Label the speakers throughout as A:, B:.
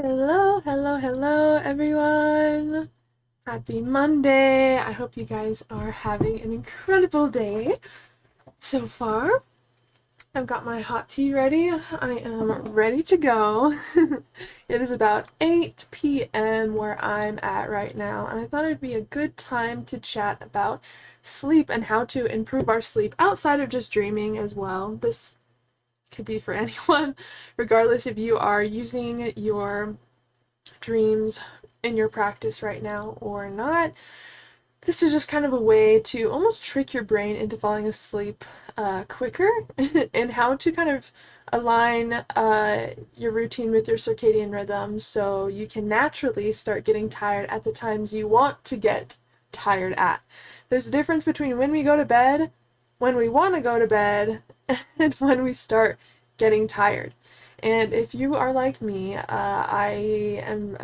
A: Hello, hello, hello, everyone. Happy Monday. I hope you guys are having an incredible day so far. I've got my hot tea ready. I am ready to go. It is about 8 p.m. where I'm at right now, and I thought it'd be a good time to chat about sleep and how to improve our sleep outside of just dreaming as well. This could be for anyone, regardless if you are using your dreams in your practice right now or not. This is just kind of a way to almost trick your brain into falling asleep quicker and how to kind of align your routine with your circadian rhythm so you can naturally start getting tired at the times you want to get tired at. There's a difference between when we go to bed, when we want to go to bed, and when we start getting tired. And if you are like me, I am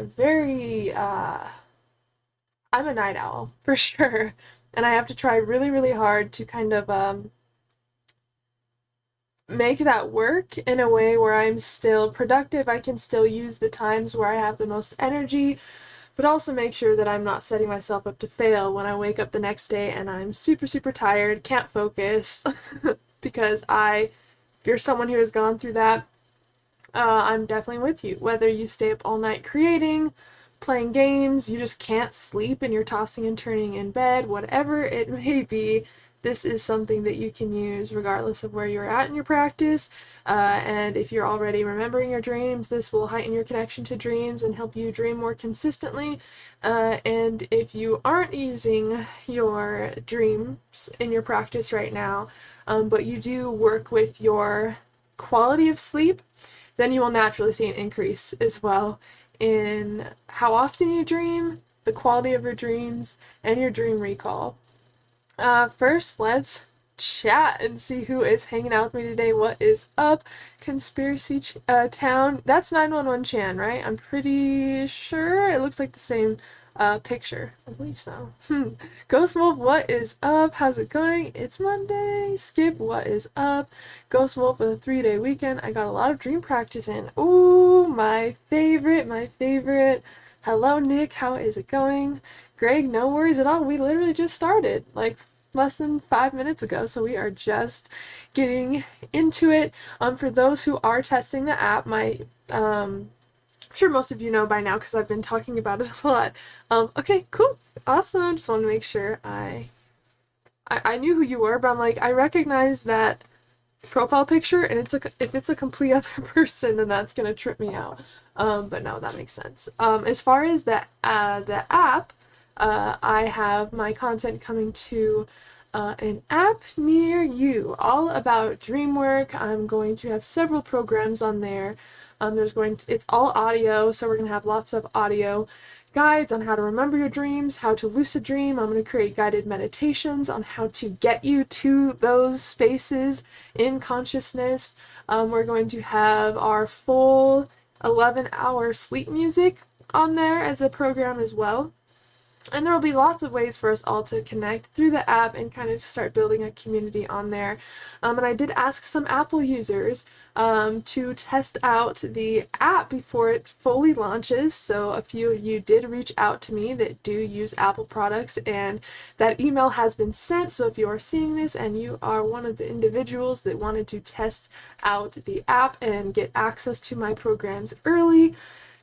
A: I'm a night owl, for sure. And I have to try really, really hard to kind of make that work in a way where I'm still productive. I can still use the times where I have the most energy, but also make sure that I'm not setting myself up to fail when I wake up the next day and I'm super, super tired, can't focus, because if you're someone who has gone through that, I'm definitely with you. Whether you stay up all night creating, playing games, you just can't sleep and you're tossing and turning in bed, whatever it may be, this is something that you can use regardless of where you're at in your practice. And if you're already remembering your dreams, this will heighten your connection to dreams and help you dream more consistently. And if you aren't using your dreams in your practice right now, but you do work with your quality of sleep, then you will naturally see an increase as well in how often you dream, the quality of your dreams, and your dream recall. First, let's chat and see who is hanging out with me today. What is up, Conspiracy Town? That's 911 Chan, right? I'm pretty sure it looks like the same picture. I believe so. Ghost Wolf, what is up? How's it going? It's Monday. Skip, what is up? Ghost Wolf with a 3-day weekend. I got a lot of dream practice in. Ooh, my favorite, my favorite. Hello, Nick. How is it going? Greg, no worries at all. We literally just started, like, less than 5 minutes ago, so we are just getting into it. For those who are testing the app, I'm sure most of you know by now because I've been talking about it a lot. Okay, cool, awesome. Just wanted to make sure I knew who you were, but I'm like, I recognize that profile picture, and if it's a complete other person, then that's gonna trip me out. But no, that makes sense. As far as the app, I have my content coming to an app near you, all about dream work. I'm going to have several programs on there. It's all audio, so we're going to have lots of audio guides on how to remember your dreams, how to lucid dream. I'm going to create guided meditations on how to get you to those spaces in consciousness. We're going to have our full 11-hour sleep music on there as a program as well. And there will be lots of ways for us all to connect through the app and kind of start building a community on there. And I did ask some Apple users to test out the app before it fully launches. So a few of you did reach out to me that do use Apple products, and that email has been sent. So if you are seeing this and you are one of the individuals that wanted to test out the app and get access to my programs early,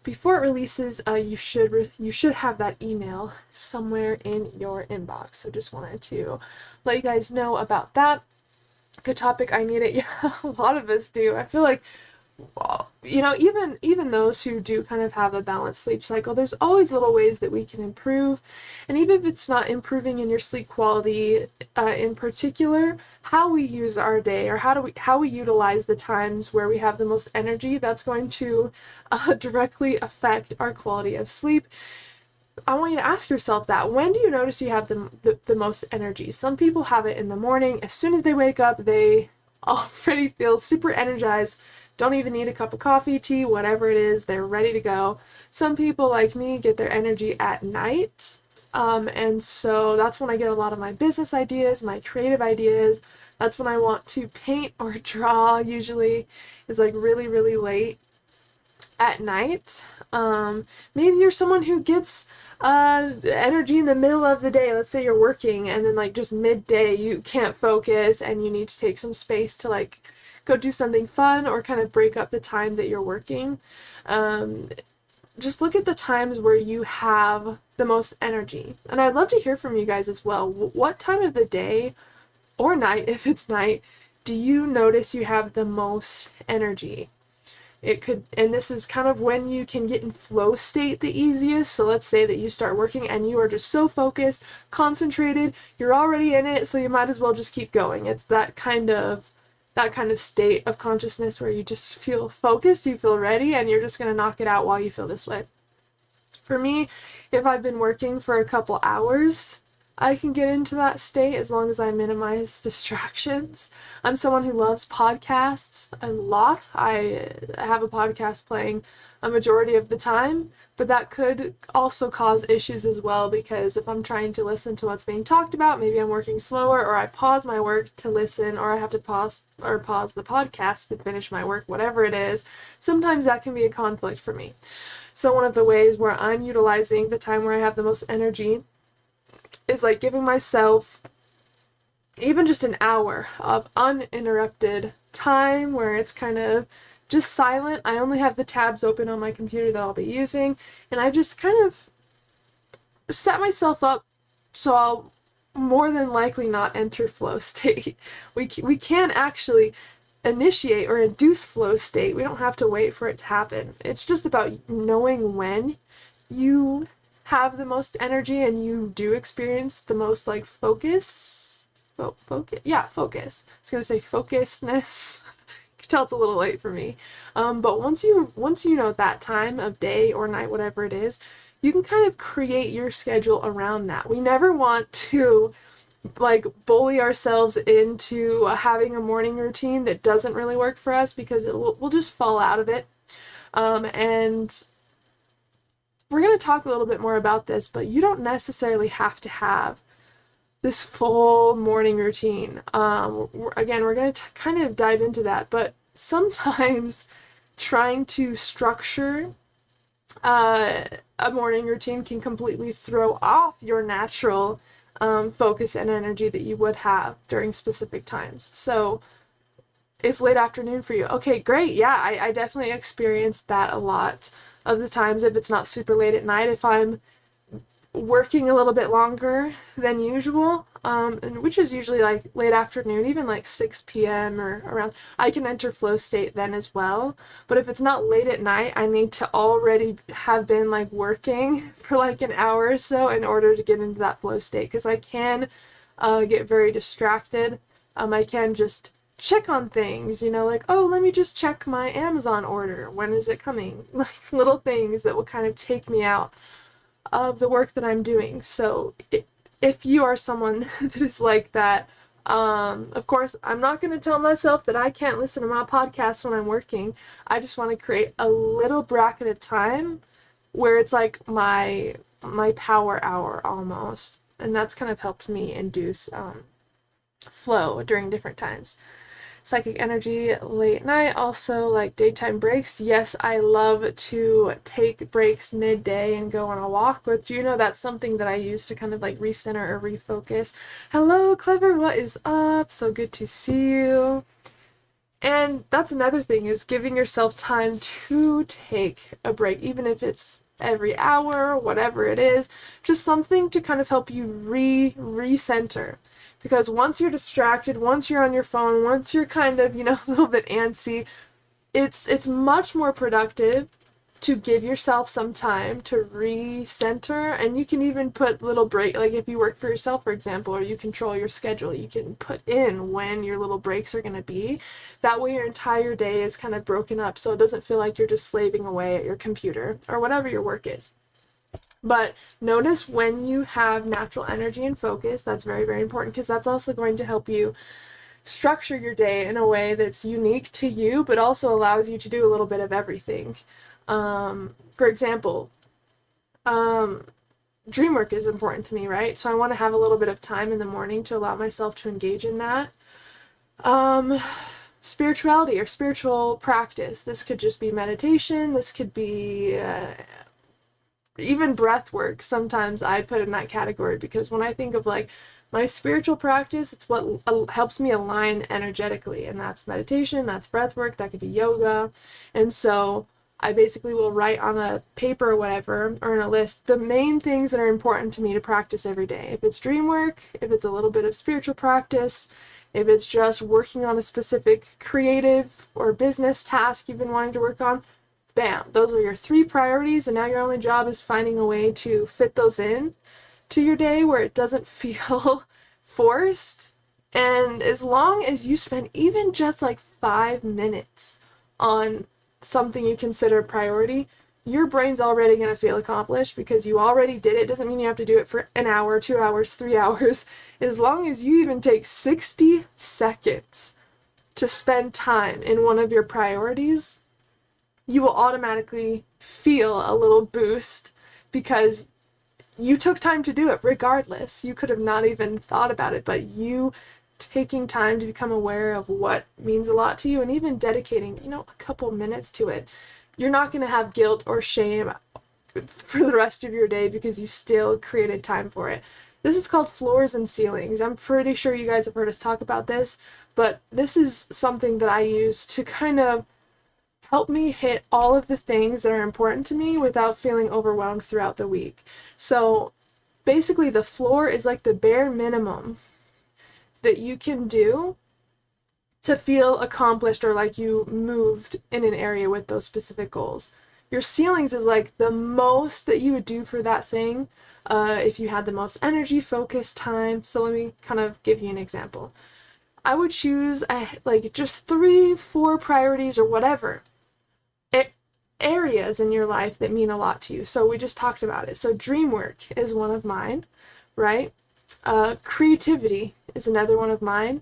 A: before it releases, you should have that email somewhere in your inbox. So just wanted to let you guys know about that. Good topic. I need it. Yeah, a lot of us do. I feel like, well, even those who do kind of have a balanced sleep cycle, there's always little ways that we can improve. And even if it's not improving in your sleep quality in particular, how we use our day, or how we utilize the times where we have the most energy, that's going to directly affect our quality of sleep. I want you to ask yourself that. When do you notice you have the most energy? Some people have it in the morning. As soon as they wake up, they already feel super energized. Don't even need a cup of coffee, tea, whatever it is, they're ready to go. Some people, like me, get their energy at night. And so that's when I get a lot of my business ideas, my creative ideas. That's when I want to paint or draw, usually, is like really, really late at night. Maybe you're someone who gets energy in the middle of the day. Let's say you're working and then like just midday you can't focus and you need to take some space to like go do something fun or kind of break up the time that you're working. Just look at the times where you have the most energy. And I'd love to hear from you guys as well. What time of the day or night, if it's night, do you notice you have the most energy? It could, and this is kind of when you can get in flow state the easiest. So let's say that you start working and you are just so focused, concentrated, you're already in it, so you might as well just keep going. It's that kind of state of consciousness where you just feel focused, you feel ready, and you're just going to knock it out while you feel this way. For me, if I've been working for a couple hours, I can get into that state as long as I minimize distractions. I'm someone who loves podcasts a lot. I have a podcast playing a majority of the time, but that could also cause issues as well, because if I'm trying to listen to what's being talked about, maybe I'm working slower, or I pause my work to listen, or I have to pause the podcast to finish my work, whatever it is. Sometimes that can be a conflict for me. So one of the ways where I'm utilizing the time where I have the most energy is like giving myself even just an hour of uninterrupted time where it's kind of just silent. I only have the tabs open on my computer that I'll be using, and I just kind of set myself up so I'll more than likely not enter flow state. We can actually initiate or induce flow state. We don't have to wait for it to happen. It's just about knowing when you have the most energy and you do experience the most like focus. Focus. I was gonna say focusedness. You can tell it's a little late for me. But once you know that time of day or night, whatever it is, you can kind of create your schedule around that. We never want to like bully ourselves into having a morning routine that doesn't really work for us, because we'll just fall out of it. And we're going to talk a little bit more about this, but you don't necessarily have to have this full morning routine. Again, we're going to kind of dive into that, but sometimes trying to structure a morning routine can completely throw off your natural focus and energy that you would have during specific times. So it's late afternoon for you. Okay, great. Yeah, I definitely experienced that a lot of the times. If it's not super late at night, if I'm working a little bit longer than usual, and which is usually like late afternoon, even like 6 p.m. or around, I can enter flow state then as well. But if it's not late at night, I need to already have been like working for like an hour or so in order to get into that flow state, because I can get very distracted. I can just check on things, like, oh, let me just check my Amazon order. When is it coming? Like little things that will kind of take me out of the work that I'm doing. So if you are someone that is like that, of course, I'm not going to tell myself that I can't listen to my podcast when I'm working. I just want to create a little bracket of time where it's like my power hour almost. And that's kind of helped me induce flow during different times. Psychic energy late night, also like daytime breaks. Yes, I love to take breaks midday and go on a walk with Juno. That's something that I use to kind of like recenter or refocus. Hello, Clever, what is up? So good to see you. And that's another thing, is giving yourself time to take a break, even if it's every hour, whatever it is, just something to kind of help you recenter. Because once you're distracted, once you're on your phone, once you're kind of, a little bit antsy, it's much more productive to give yourself some time to recenter. And you can even put little break, like if you work for yourself, for example, or you control your schedule, you can put in when your little breaks are going to be. That way your entire day is kind of broken up, so it doesn't feel like you're just slaving away at your computer or whatever your work is. But notice when you have natural energy and focus. That's very, very important, because that's also going to help you structure your day in a way that's unique to you, but also allows you to do a little bit of everything. For example, dream work is important to me, right? So I want to have a little bit of time in the morning to allow myself to engage in that. spirituality or spiritual practice. This could just be meditation. This could be even breath work. Sometimes I put in that category, because when I think of like my spiritual practice, it's what helps me align energetically, and that's meditation, that's breath work, that could be yoga. And so I basically will write on a paper or whatever, or in a list, the main things that are important to me to practice every day. If it's dream work, if it's a little bit of spiritual practice, if it's just working on a specific creative or business task you've been wanting to work on, bam, those are your 3 priorities, and now your only job is finding a way to fit those in to your day where it doesn't feel forced. And as long as you spend even just like 5 minutes on something you consider a priority, your brain's already going to feel accomplished because you already did it. Doesn't mean you have to do it for an hour, 2 hours, 3 hours. As long as you even take 60 seconds to spend time in one of your priorities, you will automatically feel a little boost because you took time to do it regardless. You could have not even thought about it, but you taking time to become aware of what means a lot to you and even dedicating, a couple minutes to it, you're not going to have guilt or shame for the rest of your day because you still created time for it. This is called floors and ceilings. I'm pretty sure you guys have heard us talk about this, but this is something that I use to kind of help me hit all of the things that are important to me without feeling overwhelmed throughout the week. So basically the floor is like the bare minimum that you can do to feel accomplished or like you moved in an area with those specific goals. Your ceilings is like the most that you would do for that thing if you had the most energy, focus, time. So let me kind of give you an example. I would choose like just 3, 4 priorities or whatever areas in your life that mean a lot to you. So we just talked about it. So dream work is one of mine, right? Creativity is another one of mine,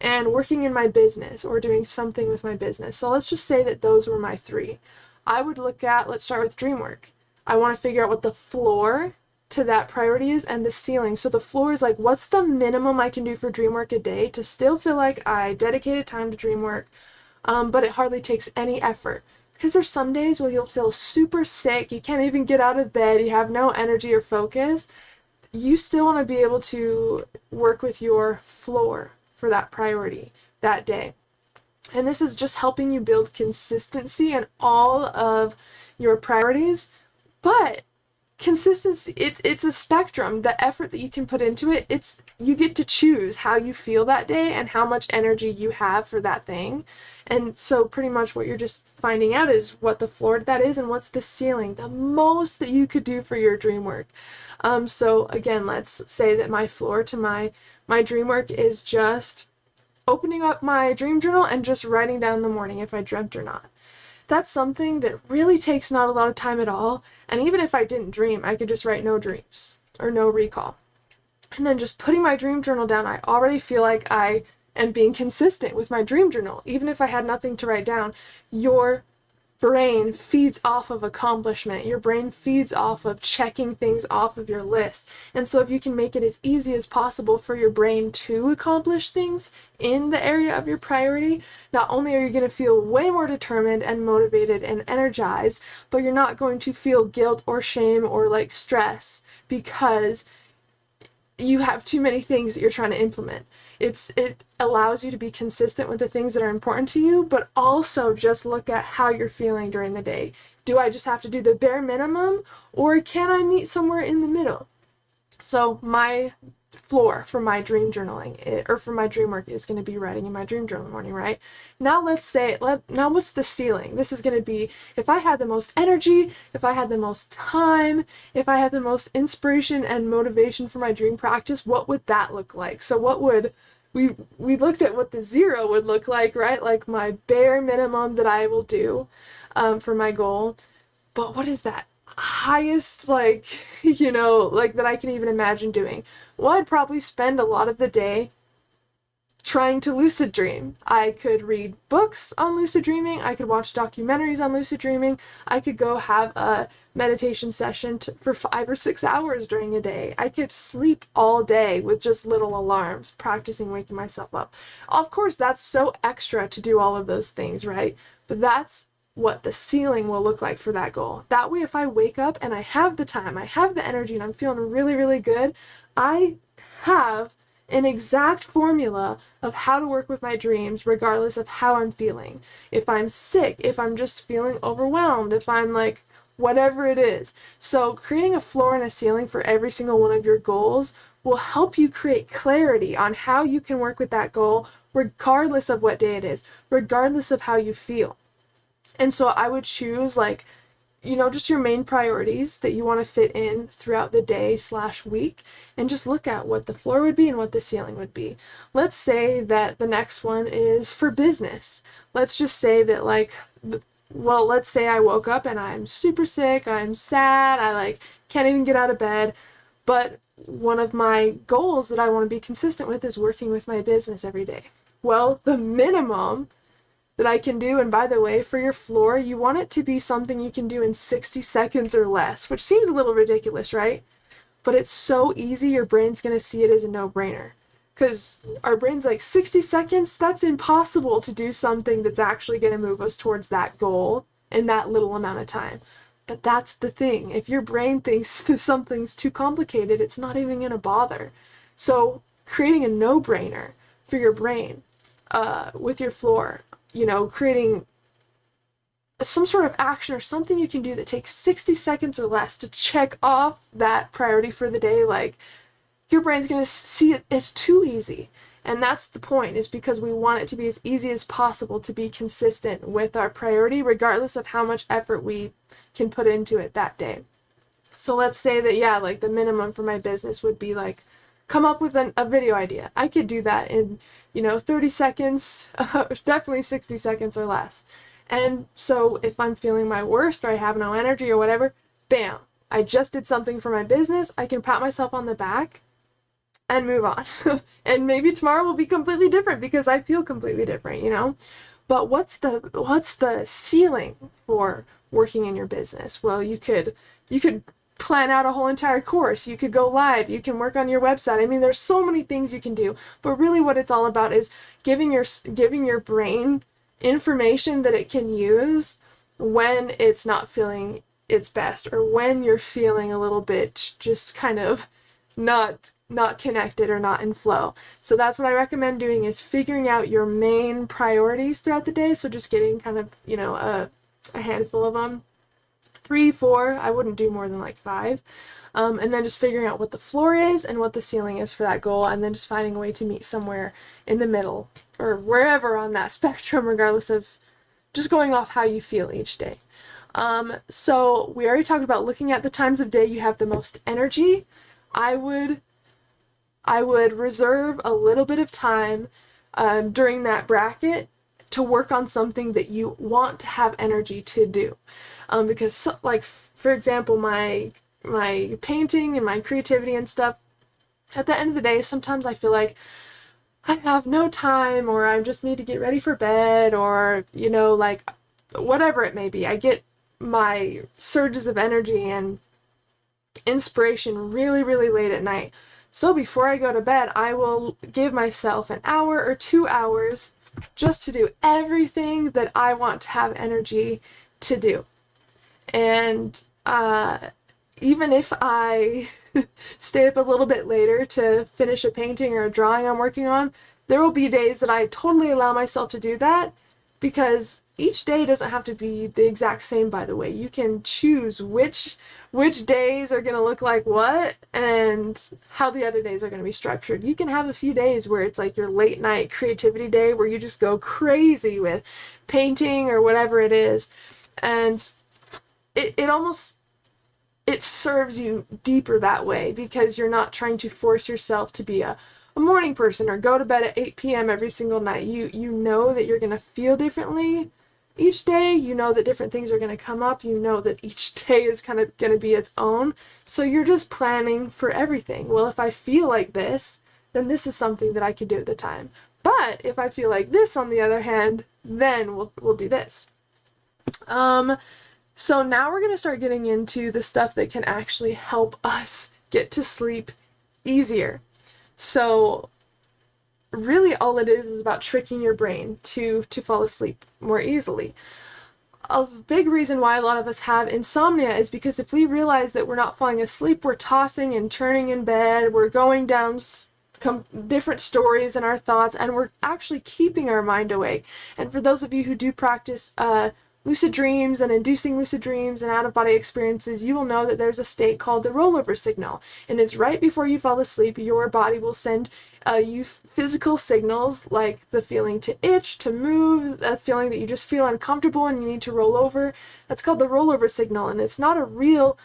A: and working in my business or doing something with my business. So let's just say that those were my 3. I would look at, let's start with dream work. I want to figure out what the floor to that priority is and the ceiling. So the floor is like, what's the minimum I can do for dream work a day to still feel like I dedicated time to dream work, but it hardly takes any effort. Because there's some days where you'll feel super sick, you can't even get out of bed, you have no energy or focus. You still want to be able to work with your floor for that priority that day. And this is just helping you build consistency in all of your priorities. But consistency, it's a spectrum. The effort that you can put into it, you get to choose how you feel that day and how much energy you have for that thing. And so pretty much what you're just finding out is what the floor that is and what's the ceiling, the most that you could do for your dream work. So again, let's say that my floor to my dream work is just opening up my dream journal and just writing down in the morning if I dreamt or not. That's something that really takes not a lot of time at all. And even if I didn't dream, I could just write no dreams or no recall. And then just putting my dream journal down, I already feel like I am being consistent with my dream journal. Even if I had nothing to write down, your brain feeds off of accomplishment. Your brain feeds off of checking things off of your list. And so if you can make it as easy as possible for your brain to accomplish things in the area of your priority, not only are you going to feel way more determined and motivated and energized, but you're not going to feel guilt or shame or like stress because you have too many things that you're trying to implement. It allows you to be consistent with the things that are important to you, but also just look at how you're feeling during the day. Do I just have to do the bare minimum, or can I meet somewhere in the middle? So my floor for my dream journaling, or for my dream work, is going to be writing in my dream journal in the morning, right? Now now what's the ceiling? This is going to be, if I had the most energy, if I had the most time, if I had the most inspiration and motivation for my dream practice, what would that look like? So what would, we looked at what the 0 would look like, right? Like my bare minimum that I will do for my goal. But what is that highest, like, like that I can even imagine doing? Well, I'd probably spend a lot of the day trying to lucid dream. I could read books on lucid dreaming, I could watch documentaries on lucid dreaming, I could go have a meditation session for 5 or 6 hours during a day. I could sleep all day with just little alarms, practicing waking myself up. Of course, that's so extra to do all of those things, right? But that's what the ceiling will look like for that goal. That way, if I wake up and I have the time, I have the energy, and I'm feeling really, really good, I have an exact formula of how to work with my dreams regardless of how I'm feeling. If I'm sick, if I'm just feeling overwhelmed, if I'm like whatever it is. So creating a floor and a ceiling for every single one of your goals will help you create clarity on how you can work with that goal regardless of what day it is, regardless of how you feel. And so I would choose like, you know, just your main priorities that you want to fit in throughout the day/week, and just look at what the floor would be and what the ceiling would be. Let's say that the next one is for business. Let's just say that like, well, let's say I woke up and I'm super sick, I'm sad, I like can't even get out of bed, but one of my goals that I want to be consistent with is working with my business every day. Well, the minimum that I can do, and by the way, for your floor, you want it to be something you can do in 60 seconds or less, which seems a little ridiculous, right? But it's so easy, your brain's going to see it as a no-brainer. Because our brain's like, 60 seconds? That's impossible to do something that's actually going to move us towards that goal in that little amount of time. But that's the thing. If your brain thinks that something's too complicated, it's not even going to bother. So creating a no-brainer for your brain with your floor, you know, creating some sort of action or something you can do that takes 60 seconds or less to check off that priority for the day, like, your brain's going to see it as too easy. And that's the point, is because we want it to be as easy as possible to be consistent with our priority, regardless of how much effort we can put into it that day. So let's say that, yeah, like the minimum for my business would be like, come up with a video idea. I could do that in, 30 seconds, definitely 60 seconds or less. And so if I'm feeling my worst or I have no energy or whatever, bam, I just did something for my business. I can pat myself on the back and move on. And maybe tomorrow will be completely different because I feel completely different, But what's the ceiling for working in your business? Well, you could plan out a whole entire course. You could go live. You can work on your website. I mean, there's so many things you can do. But really what it's all about is giving your brain information that it can use when it's not feeling its best, or when you're feeling a little bit just kind of not connected or not in flow. So that's what I recommend doing, is figuring out your main priorities throughout the day. So just getting kind of, a handful of them. 3, 4, I wouldn't do more than like 5. And then just figuring out what the floor is and what the ceiling is for that goal, and then just finding a way to meet somewhere in the middle or wherever on that spectrum, regardless of just going off how you feel each day. So we already talked about looking at the times of day you have the most energy. I would reserve a little bit of time during that bracket to work on something that you want to have energy to do. Because, like, for example, my painting and my creativity and stuff, at the end of the day, sometimes I feel like I have no time, or I just need to get ready for bed, or, like, whatever it may be. I get my surges of energy and inspiration really, really late at night. So before I go to bed, I will give myself an hour or 2 hours just to do everything that I want to have energy to do. And even if I stay up a little bit later to finish a painting or a drawing I'm working on, there will be days that I totally allow myself to do that, because each day doesn't have to be the exact same, by the way. You can choose which days are going to look like what, and how the other days are going to be structured. You can have a few days where it's like your late night creativity day, where you just go crazy with painting or whatever it is, and it serves you deeper that way, because you're not trying to force yourself to be a morning person or go to bed at 8 p.m. every single night. You know that you're going to feel differently each day. You know that different things are going to come up. You know that each day is kind of going to be its own. So you're just planning for everything. Well, if I feel like this, then this is something that I could do at the time. But if I feel like this, on the other hand, then we'll do this. So now we're going to start getting into the stuff that can actually help us get to sleep easier. So really all it is about tricking your brain to fall asleep more easily. A big reason why a lot of us have insomnia is because if we realize that we're not falling asleep, we're tossing and turning in bed, we're going down different stories in our thoughts, and we're actually keeping our mind awake. And for those of you who do practice lucid dreams and inducing lucid dreams and out-of-body experiences, you will know that there's a state called the rollover signal. And it's right before you fall asleep, your body will send you physical signals like the feeling to itch, to move, the feeling that you just feel uncomfortable and you need to roll over. That's called the rollover signal, and it's not a real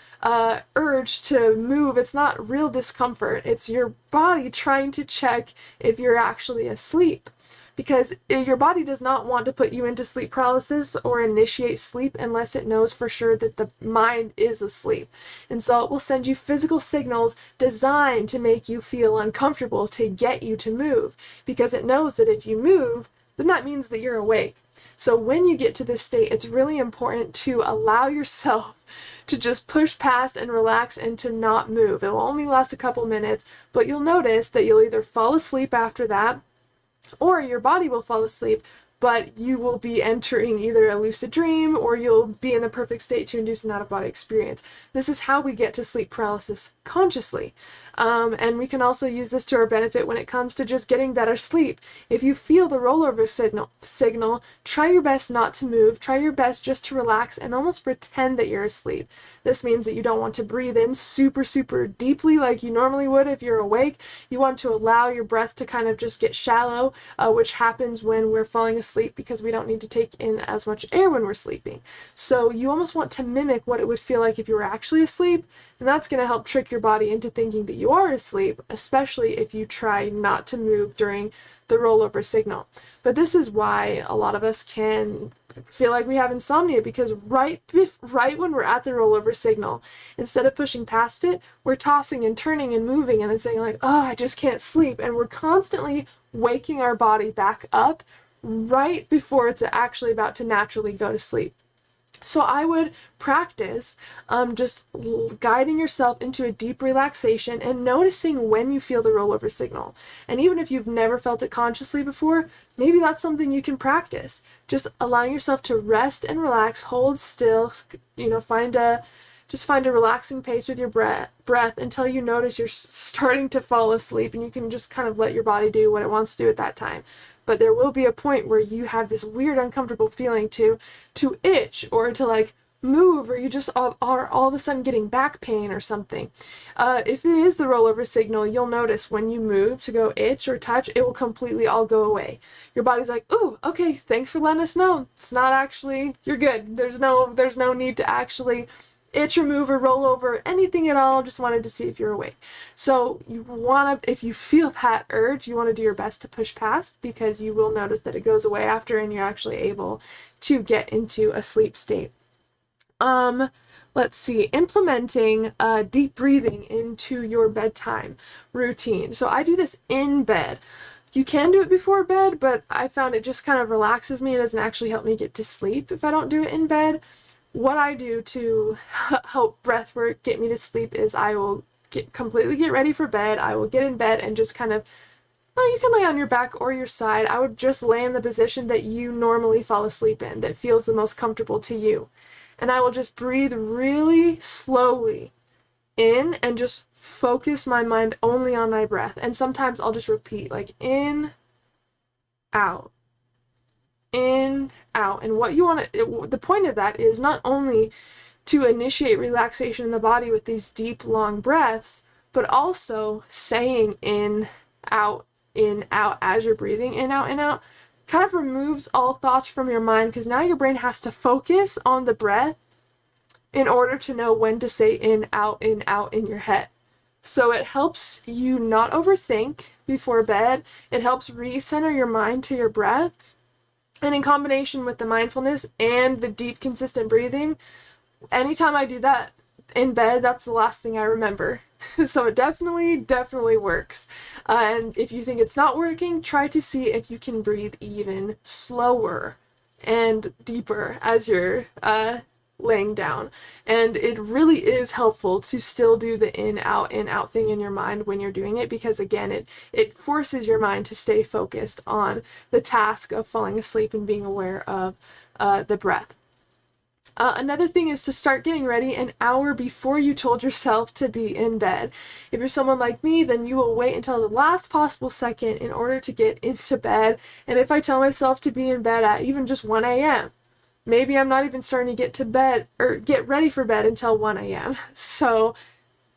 A: urge to move. It's not real discomfort. It's your body trying to check if you're actually asleep. Because your body does not want to put you into sleep paralysis or initiate sleep unless it knows for sure that the mind is asleep. And so it will send you physical signals designed to make you feel uncomfortable, to get you to move. Because it knows that if you move, then that means that you're awake. So when you get to this state, it's really important to allow yourself to just push past and relax and to not move. It will only last a couple minutes, but you'll notice that you'll either fall asleep after that, or your body will fall asleep, but you will be entering either a lucid dream or you'll be in the perfect state to induce an out-of-body experience. This is how we get to sleep paralysis consciously. And we can also use this to our benefit when it comes to just getting better sleep. If you feel the rollover signal, try your best not to move. Try your best just to relax and almost pretend that you're asleep. This means that you don't want to breathe in super, super deeply like you normally would if you're awake. You want to allow your breath to kind of just get shallow, which happens when we're falling asleep because we don't need to take in as much air when we're sleeping. So you almost want to mimic what it would feel like if you were actually asleep, and that's going to help trick your body into thinking that you are asleep, especially if you try not to move during the rollover signal. But this is why a lot of us can feel like we have insomnia, because right when we're at the rollover signal, instead of pushing past it, we're tossing and turning and moving and then saying like, oh, I just can't sleep. And we're constantly waking our body back up right before it's actually about to naturally go to sleep. So I would practice just guiding yourself into a deep relaxation and noticing when you feel the rollover signal. And even if you've never felt it consciously before, maybe that's something you can practice. Just allowing yourself to rest and relax, hold still, find a relaxing pace with your breath until you notice you're starting to fall asleep, and you can just kind of let your body do what it wants to do at that time. But there will be a point where you have this weird uncomfortable feeling to itch or to like move, or you just are all of a sudden getting back pain or something. If it is the rollover signal, you'll notice when you move to go itch or touch, it will completely all go away. Your body's like, ooh, okay, thanks for letting us know. It's not actually, you're good. There's no need to actually itch or move or roll over, anything at all. Just wanted to see if you're awake. So if you feel that urge, you want to do your best to push past, because you will notice that it goes away after and you're actually able to get into a sleep state. Let's see, implementing deep breathing into your bedtime routine. So I do this in bed. You can do it before bed, but I found it just kind of relaxes me. It doesn't actually help me get to sleep if I don't do it in bed. What I do to help breath work get me to sleep is I will completely get ready for bed. I will get in bed and just kind of, you can lay on your back or your side. I would just lay in the position that you normally fall asleep in, that feels the most comfortable to you. And I will just breathe really slowly in and just focus my mind only on my breath. And sometimes I'll just repeat like in, out, in, out. And what you want to, the point of that is not only to initiate relaxation in the body with these deep, long breaths, but also saying in, out, as you're breathing in, out, kind of removes all thoughts from your mind, because now your brain has to focus on the breath in order to know when to say in, out in your head. So it helps you not overthink before bed. It helps recenter your mind to your breath. And in combination with the mindfulness and the deep, consistent breathing, anytime I do that in bed, that's the last thing I remember. So it definitely works. And if you think it's not working, try to see if you can breathe even slower and deeper as you're laying down. And it really is helpful to still do the in out thing in your mind when you're doing it, because again, it forces your mind to stay focused on the task of falling asleep and being aware of the breath. Another thing is to start getting ready an hour before you told yourself to be in bed. If you're someone like me, then you will wait until the last possible second in order to get into bed. And if I tell myself to be in bed at even just 1 a.m., maybe I'm not even starting to get to bed or get ready for bed until 1 a.m. So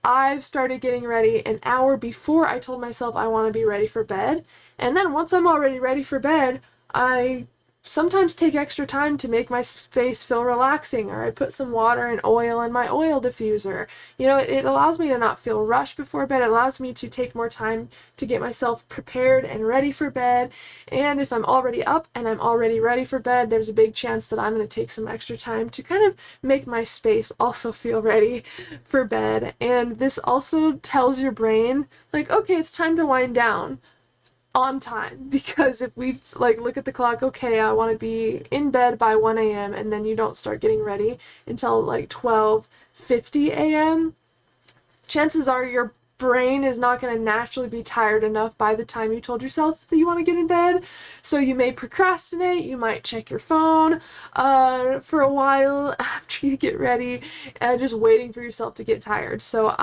A: I've started getting ready an hour before I told myself I want to be ready for bed. And then once I'm already ready for bed, I sometimes take extra time to make my space feel relaxing, or I put some water and oil in my oil diffuser. You know, it allows me to not feel rushed before bed. It allows me to take more time to get myself prepared and ready for bed. And if I'm already up and I'm already ready for bed, there's a big chance that I'm going to take some extra time to kind of make my space also feel ready for bed. And this also tells your brain, like, okay, it's time to wind down on time, because if we like look at the clock, okay, I want to be in bed by 1 a.m. and then you don't start getting ready until like 12:50 a.m., chances are your brain is not going to naturally be tired enough by the time you told yourself that you want to get in bed. So you may procrastinate, you might check your phone for a while after you get ready, just waiting for yourself to get tired. So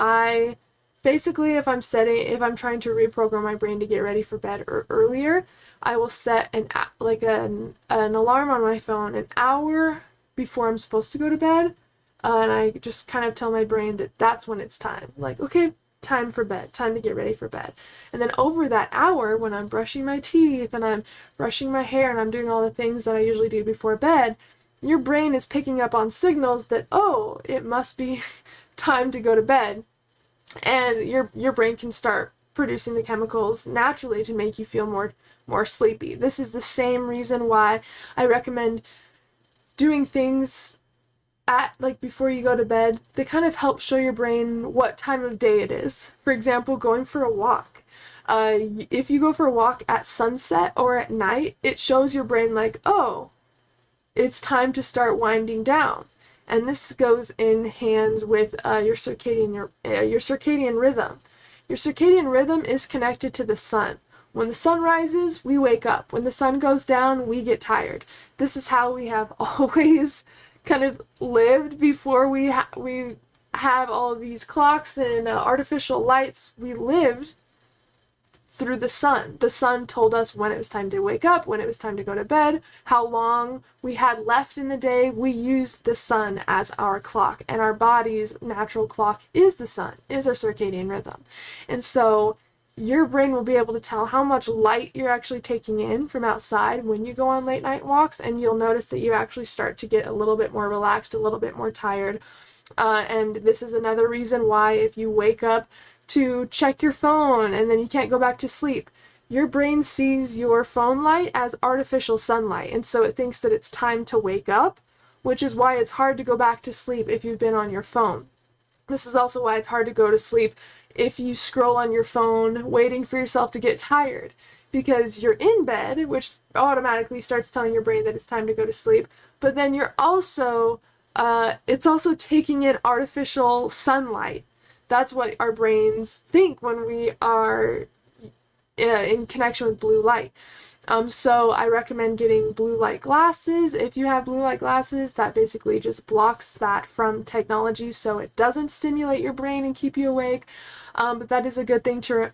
A: basically, if I'm trying to reprogram my brain to get ready for bed earlier, I will set an alarm on my phone an hour before I'm supposed to go to bed, and I just kind of tell my brain that that's when it's time. Like, okay, time for bed, time to get ready for bed. And then over that hour, when I'm brushing my teeth and I'm brushing my hair and I'm doing all the things that I usually do before bed, your brain is picking up on signals that, oh, it must be time to go to bed. And your brain can start producing the chemicals naturally to make you feel more sleepy. This is the same reason why I recommend doing things at before you go to bed that kind of help show your brain what time of day it is. For example, going for a walk. If you go for a walk at sunset or at night, it shows your brain like, oh, it's time to start winding down. And this goes in hands with your circadian rhythm. Your circadian rhythm is connected to the sun. When the sun rises, we wake up. When the sun goes down, we get tired. This is how we have always kind of lived before we have all these clocks and artificial lights. We lived through the sun. The sun told us when it was time to wake up, when it was time to go to bed, how long we had left in the day. We used the sun as our clock, and our body's natural clock is the sun, is our circadian rhythm. And so your brain will be able to tell how much light you're actually taking in from outside when you go on late night walks, and you'll notice that you actually start to get a little bit more relaxed, a little bit more tired. And this is another reason why if you wake up to check your phone and then you can't go back to sleep, your brain sees your phone light as artificial sunlight, and so it thinks that it's time to wake up, which is why it's hard to go back to sleep if you've been on your phone. This is also why it's hard to go to sleep if you scroll on your phone waiting for yourself to get tired, because you're in bed, which automatically starts telling your brain that it's time to go to sleep, but then you're also it's also taking in artificial sunlight. That's what our brains think when we are in connection with blue light. So I recommend getting blue light glasses. If you have blue light glasses, that basically just blocks that from technology, so it doesn't stimulate your brain and keep you awake. But that is a good thing to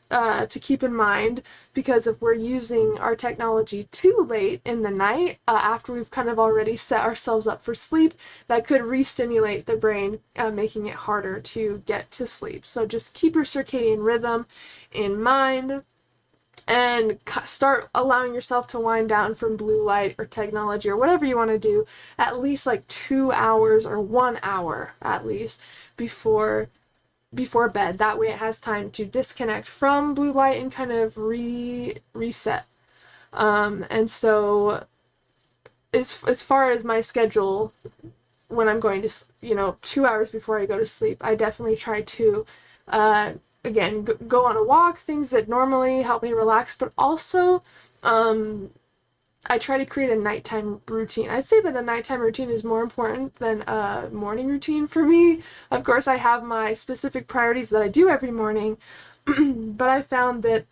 A: keep in mind, because if we're using our technology too late in the night, after we've kind of already set ourselves up for sleep, that could re-stimulate the brain, making it harder to get to sleep. So just keep your circadian rhythm in mind and start allowing yourself to wind down from blue light or technology or whatever you want to do at least like 2 hours or 1 hour at least before bed. That way it has time to disconnect from blue light and kind of reset. And so as far as my schedule, when I'm going to, 2 hours before I go to sleep, I definitely try to Again, go on a walk, things that normally help me relax, but also I try to create a nighttime routine. I'd say that a nighttime routine is more important than a morning routine for me. Of course, I have my specific priorities that I do every morning, but I found that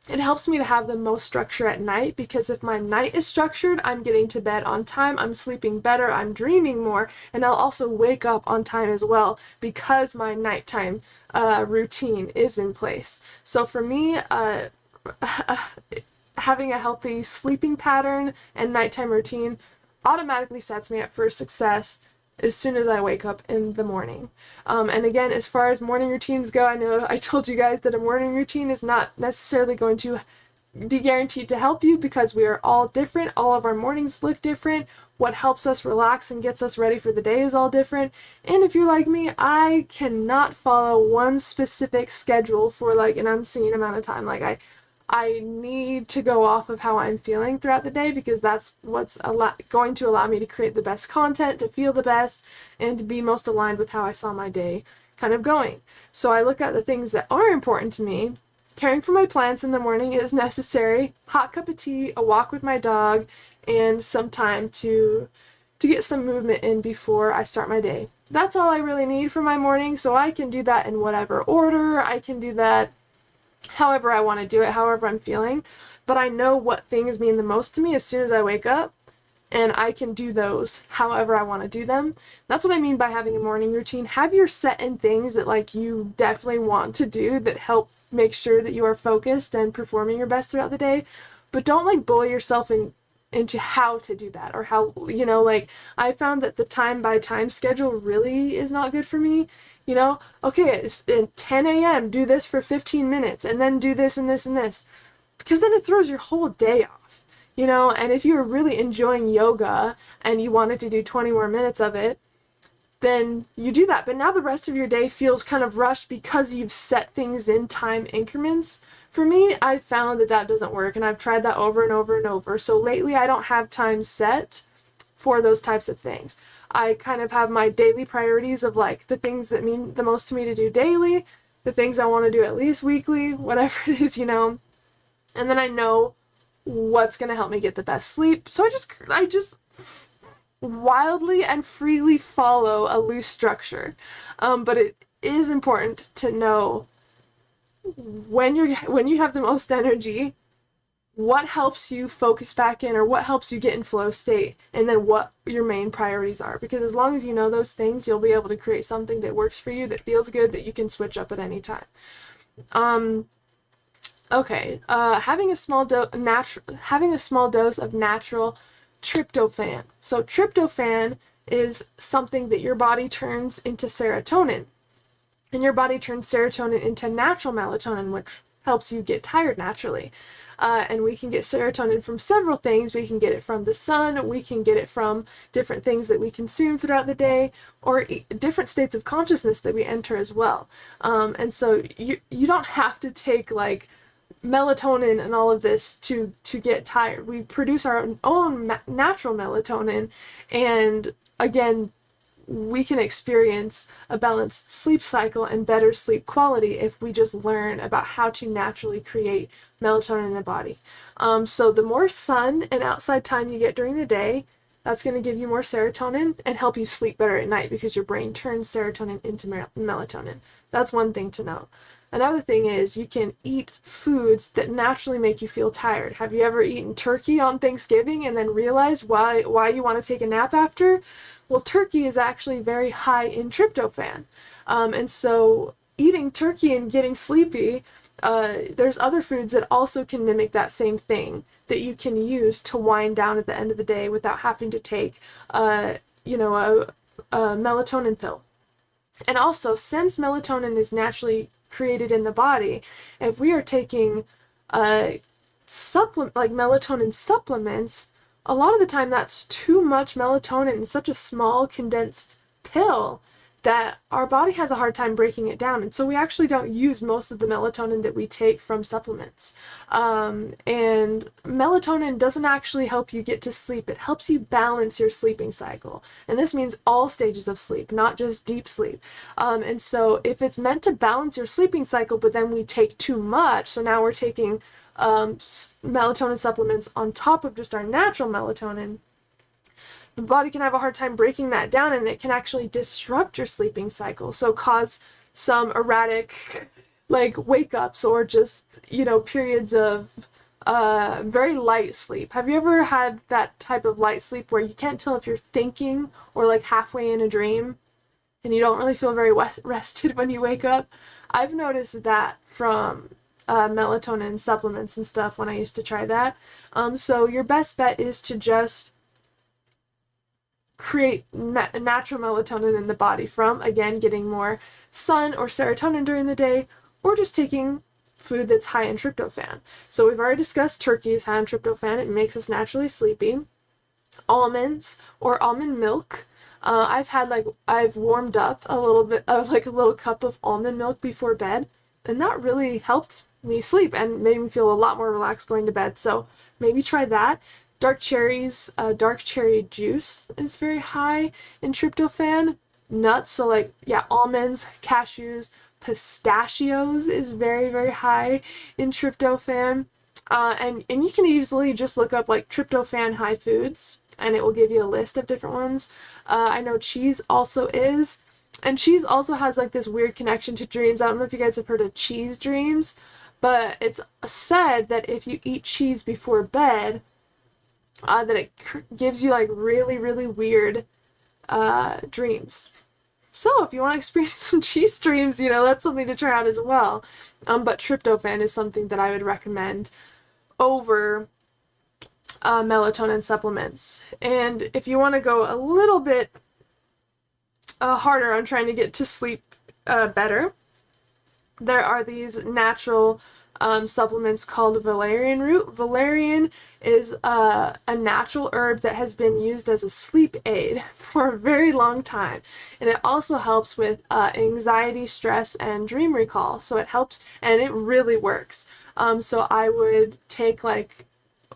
A: it helps me to have the most structure at night, because if my night is structured, I'm getting to bed on time, I'm sleeping better, I'm dreaming more, and I'll also wake up on time as well because my nighttime routine is in place. So for me, having a healthy sleeping pattern and nighttime routine automatically sets me up for success as soon as I wake up in the morning. And again, as far as morning routines go, I know I told you guys that a morning routine is not necessarily going to be guaranteed to help you, because we are all different. All of our mornings look different. What helps us relax and gets us ready for the day is all different. And if you're like me, I cannot follow one specific schedule for like an unseen amount of time. Like I need to go off of how I'm feeling throughout the day, because that's what's going to allow me to create the best content, to feel the best, and to be most aligned with how I saw my day kind of going. So I look at the things that are important to me. Caring for my plants in the morning is necessary. Hot cup of tea, a walk with my dog, and some time to get some movement in before I start my day. That's all I really need for my morning, so I can do that in whatever order. I can do that however I want to do it, however I'm feeling, but I know what things mean the most to me as soon as I wake up, and I can do those however I want to do them. That's what I mean by having a morning routine. Have your set in things that like you definitely want to do that help make sure that you are focused and performing your best throughout the day, but don't like bully yourself into how to do that, or how, you know, like I found that the time by time schedule really is not good for me. You know, okay, it's at 10 a.m., do this for 15 minutes, and then do this and this and this, because then it throws your whole day off, you know. And if you were really enjoying yoga and you wanted to do 20 more minutes of it, then you do that. But now the rest of your day feels kind of rushed because you've set things in time increments. For me, I've found that that doesn't work, and I've tried that over and over and over. So lately, I don't have time set for those types of things. I kind of have my daily priorities of like the things that mean the most to me to do daily, the things I want to do at least weekly, whatever it is, you know. And then I know what's going to help me get the best sleep. So I just wildly and freely follow a loose structure. But it is important to know when you have the most energy, what helps you focus back in, or what helps you get in flow state, and then what your main priorities are. Because as long as you know those things, you'll be able to create something that works for you, that feels good, that you can switch up at any time. Okay, having a small dose of natural tryptophan. So tryptophan is something that your body turns into serotonin, and your body turns serotonin into natural melatonin, which helps you get tired naturally. And we can get serotonin from several things. We can get it from the sun, we can get it from different things that we consume throughout the day, or different states of consciousness that we enter as well. And so you don't have to take like melatonin and all of this to get tired. We produce our own natural melatonin, and again, we can experience a balanced sleep cycle and better sleep quality if we just learn about how to naturally create melatonin in the body. So the more sun and outside time you get during the day, that's going to give you more serotonin and help you sleep better at night, because your brain turns serotonin into melatonin. That's one thing to know. Another thing is you can eat foods that naturally make you feel tired. Have you ever eaten turkey on Thanksgiving and then realized why you want to take a nap after? Well, turkey is actually very high in tryptophan. And so eating turkey and getting sleepy, there's other foods that also can mimic that same thing that you can use to wind down at the end of the day without having to take, a melatonin pill. And also, since melatonin is naturally created in the body, if we are taking like melatonin supplements, a lot of the time that's too much melatonin in such a small condensed pill that our body has a hard time breaking it down, and so we actually don't use most of the melatonin that we take from supplements. And melatonin doesn't actually help you get to sleep. It helps you balance your sleeping cycle, and this means all stages of sleep, not just deep sleep. And so if it's meant to balance your sleeping cycle, but then we take too much, so now we're taking melatonin supplements on top of just our natural melatonin, the body can have a hard time breaking that down, and it can actually disrupt your sleeping cycle, so cause some erratic like wake-ups, or just, you know, periods of very light sleep. Have you ever had that type of light sleep where you can't tell if you're thinking or like halfway in a dream and you don't really feel very rested when you wake up? I've noticed that from melatonin supplements and stuff when I used to try that. So your best bet is to just create natural melatonin in the body from, again, getting more sun or serotonin during the day, or just taking food that's high in tryptophan. So we've already discussed turkey is high in tryptophan. It makes us naturally sleepy. Almonds or almond milk. I've warmed up a little bit of like a little cup of almond milk before bed, and that really helped me sleep and made me feel a lot more relaxed going to bed. So maybe try that. Dark cherries, dark cherry juice is very high in tryptophan. Nuts, so like, yeah, almonds, cashews, pistachios is very, very high in tryptophan. And you can easily just look up like tryptophan high foods, and it will give you a list of different ones. I know cheese also is. And cheese also has like this weird connection to dreams. I don't know if you guys have heard of cheese dreams, but it's said that if you eat cheese before bed, that it gives you like really, really weird dreams. So if you want to experience some cheese dreams, you know, that's something to try out as well. But tryptophan is something that I would recommend over melatonin supplements. And if you want to go a little bit harder on trying to get to sleep better, there are these natural supplements called valerian root. Valerian is a natural herb that has been used as a sleep aid for a very long time, and it also helps with anxiety, stress, and dream recall. So it helps, and it really works. So I would take like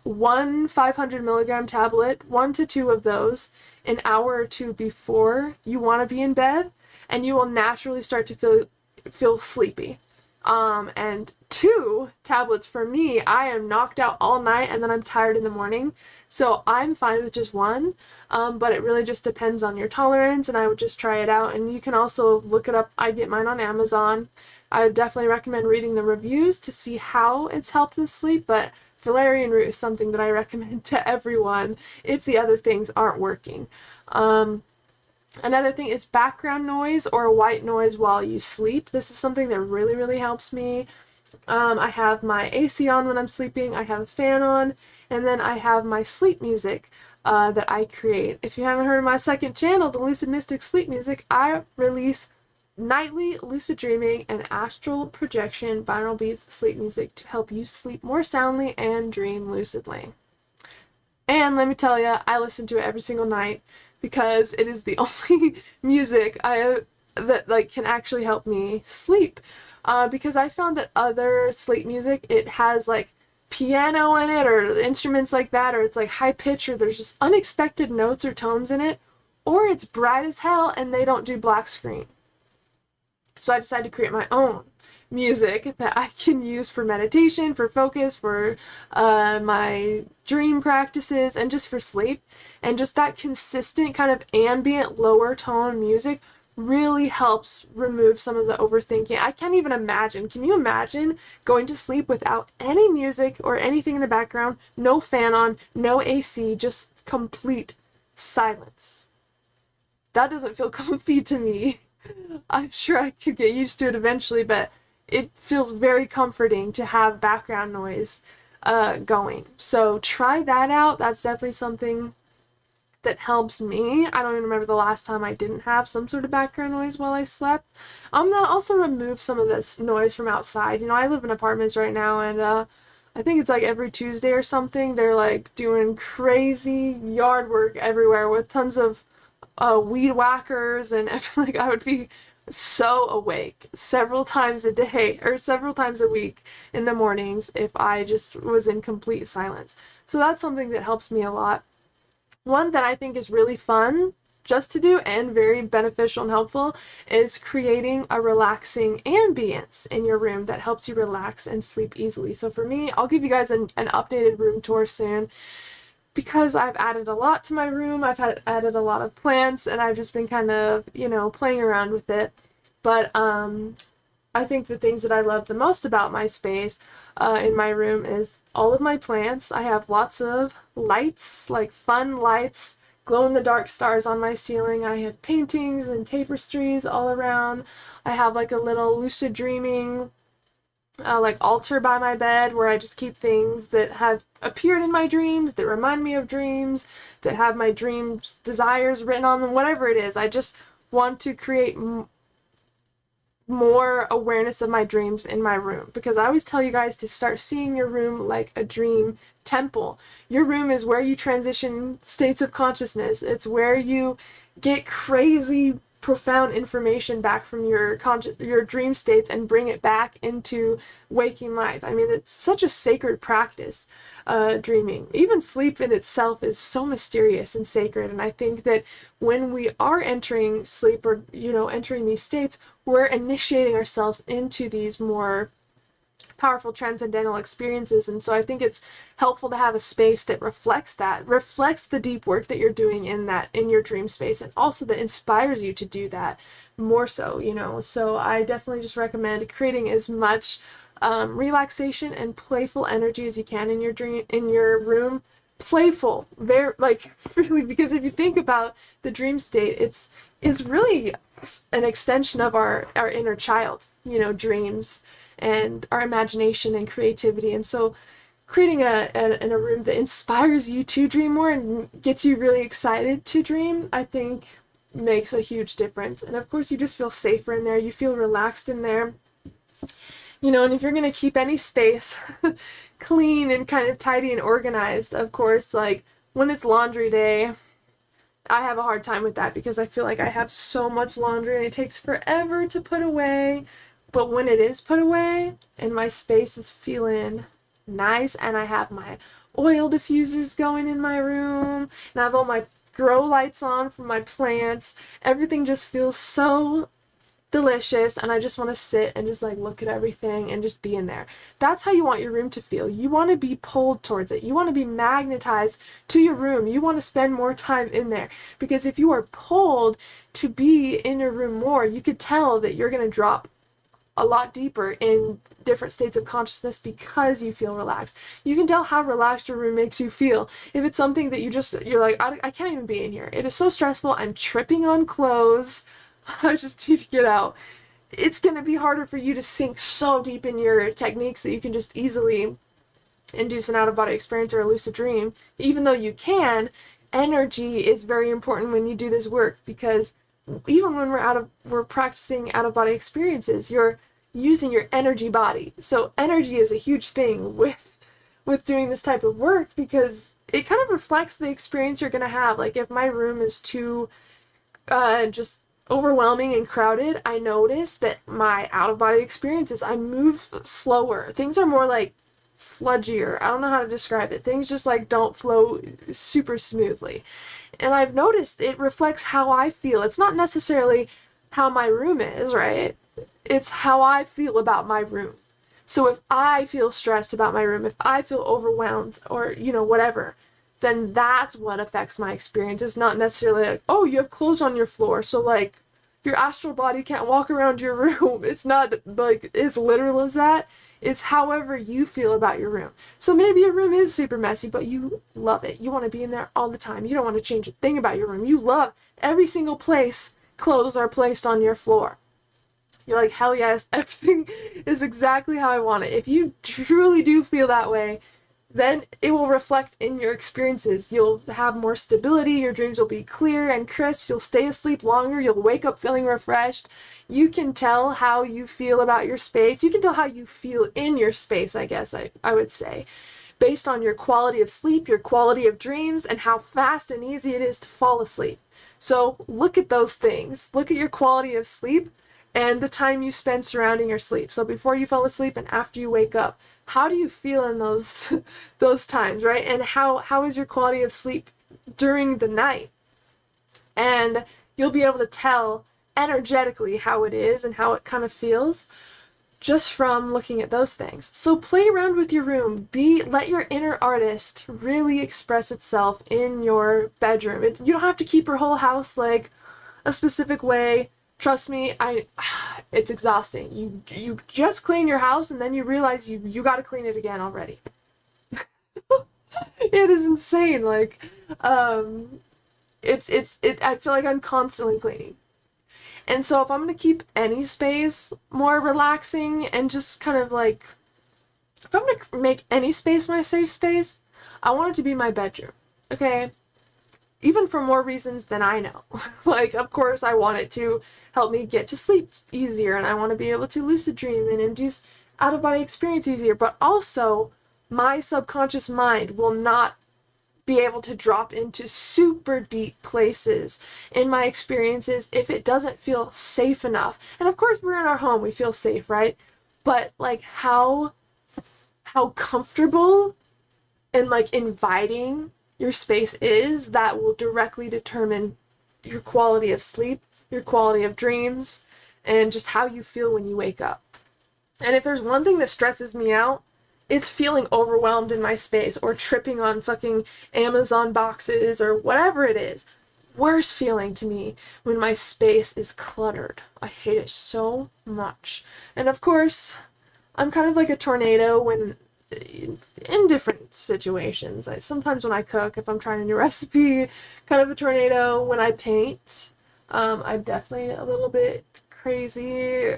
A: one 500 milligram tablet, 1 to 2 of those, an hour or two before you want to be in bed, and you will naturally start to feel sleepy. And 2 tablets for me, I am knocked out all night and then I'm tired in the morning. So I'm fine with just 1, but it really just depends on your tolerance, and I would just try it out. And you can also look it up. I get mine on Amazon. I would definitely recommend reading the reviews to see how it's helped with sleep, but valerian root is something that I recommend to everyone if the other things aren't working. Another thing is background noise or white noise while you sleep. This is something that really, really helps me. I have my AC on when I'm sleeping, I have a fan on, and then I have my sleep music that I create. If you haven't heard of my second channel, the Lucid Mystic Sleep Music, I release nightly lucid dreaming and astral projection binaural beats sleep music to help you sleep more soundly and dream lucidly. And let me tell you, I listen to it every single night, because it is the only music that like can actually help me sleep. Because I found that other sleep music, it has like piano in it or instruments like that, or it's like high pitch, or there's just unexpected notes or tones in it, or it's bright as hell and they don't do black screen. So I decided to create my own music that I can use for meditation, for focus, for my dream practices, and just for sleep. And just that consistent kind of ambient lower tone music really helps remove some of the overthinking. I can't even imagine. Can you imagine going to sleep without any music or anything in the background? No fan on, no AC, just complete silence. That doesn't feel comfy to me. I'm sure I could get used to it eventually, but it feels very comforting to have background noise going. So try that out. That's definitely something that helps me. I don't even remember the last time I didn't have some sort of background noise while I slept. That also removes some of this noise from outside. You know, I live in apartments right now, and I think it's like every Tuesday or something, they're like doing crazy yard work everywhere with tons of weed whackers, and I feel like I would be so awake several times a day or several times a week in the mornings if I just was in complete silence. So that's something that helps me a lot. One that I think is really fun just to do and very beneficial and helpful is creating a relaxing ambience in your room that helps you relax and sleep easily. So for me, I'll give you guys an updated room tour soon, because I've added a lot to my room. I've added a lot of plants, and I've just been kind of, you know, playing around with it. But I think the things that I love the most about my space in my room is all of my plants. I have lots of lights, like fun lights, glow-in-the-dark stars on my ceiling. I have paintings and tapestries all around. I have like a little lucid dreaming like altar by my bed where I just keep things that have appeared in my dreams, that remind me of dreams, that have my dreams desires written on them, whatever it is. I just want to create more awareness of my dreams in my room, because I always tell you guys to start seeing your room like a dream temple. Your room is where you transition states of consciousness. It's where you get crazy profound information back from your dream states and bring it back into waking life. I mean, it's such a sacred practice, dreaming. Even sleep in itself is so mysterious and sacred, and I think that when we are entering sleep, or, you know, entering these states, we're initiating ourselves into these more powerful transcendental experiences. And so I think it's helpful to have a space that reflects the deep work that you're doing in your dream space, and also that inspires you to do that more so, you know. So I definitely just recommend creating as much relaxation and playful energy as you can in your room. Playful, very, like, really, because if you think about the dream state, it's really an extension of our inner child, you know, dreams and our imagination and creativity. And so creating a room that inspires you to dream more and gets you really excited to dream, I think makes a huge difference. And of course, you just feel safer in there, you feel relaxed in there, you know. And if you're going to keep any space clean and kind of tidy and organized, of course, like when it's laundry day, I have a hard time with that, because I feel like I have so much laundry and it takes forever to put away. But when it is put away and my space is feeling nice, and I have my oil diffusers going in my room, and I have all my grow lights on for my plants, everything just feels so delicious, and I just want to sit and just like look at everything and just be in there. That's how you want your room to feel. You want to be pulled towards it. You want to be magnetized to your room. You want to spend more time in there, because if you are pulled to be in your room more, you could tell that you're going to drop a lot deeper in different states of consciousness because you feel relaxed. You can tell how relaxed your room makes you feel. If it's something that you're like, I can't even be in here. It is so stressful. I'm tripping on clothes. I just need to get out. It's going to be harder for you to sink so deep in your techniques that you can just easily induce an out-of-body experience or a lucid dream. Even though you can, energy is very important when you do this work, because even when we're practicing out-of-body experiences, you're using your energy body. So energy is a huge thing with doing this type of work, because it kind of reflects the experience you're going to have. Like if my room is too just overwhelming and crowded, I notice that my out-of-body experiences, I move slower. Things are more like sludgier. I don't know how to describe it. Things just like don't flow super smoothly. And I've noticed it reflects how I feel. It's not necessarily how my room is, right? It's how I feel about my room. So if I feel stressed about my room, if I feel overwhelmed, or, you know, whatever, then that's what affects my experience. It's not necessarily like, oh, you have clothes on your floor, so like your astral body can't walk around your room. It's not like as literal as that. It's however you feel about your room. So maybe your room is super messy, but you love it. You want to be in there all the time. You don't want to change a thing about your room. You love every single place clothes are placed on your floor. You're like, hell yes, everything is exactly how I want it. If you truly do feel that way, then it will reflect in your experiences. You'll have more stability, your dreams will be clear and crisp, you'll stay asleep longer, you'll wake up feeling refreshed. You can tell how you feel about your space. You can tell how you feel in your space, I guess I would say, based on your quality of sleep, your quality of dreams, and how fast and easy it is to fall asleep. So look at those things. Look at your quality of sleep and the time you spend surrounding your sleep. So before you fall asleep and after you wake up, how do you feel in those those times, right? And how is your quality of sleep during the night? And you'll be able to tell energetically how it is and how it kind of feels just from looking at those things. So play around with your room. Let your inner artist really express itself in your bedroom. You don't have to keep your whole house like a specific way. Trust me, it's exhausting. You just clean your house and then you realize you got to clean it again already. It is insane. Like, I feel like I'm constantly cleaning. And so if I'm going to keep any space more relaxing and just kind of like, if I'm going to make any space my safe space, I want it to be my bedroom, okay? Even for more reasons than I know. Like, of course, I want it to help me get to sleep easier, and I want to be able to lucid dream and induce out-of-body experience easier, but also my subconscious mind will not be able to drop into super deep places in my experiences if it doesn't feel safe enough. And of course, we're in our home, we feel safe, right? But like how comfortable and like inviting your space is, that will directly determine your quality of sleep, your quality of dreams, and just how you feel when you wake up. And if there's one thing that stresses me out, it's feeling overwhelmed in my space or tripping on fucking Amazon boxes or whatever it is. Worst feeling to me when my space is cluttered. I hate it so much. And of course, I'm kind of like a tornado when in different situations. Sometimes when I cook, if I'm trying a new recipe, kind of a tornado. When I paint, I'm definitely a little bit crazy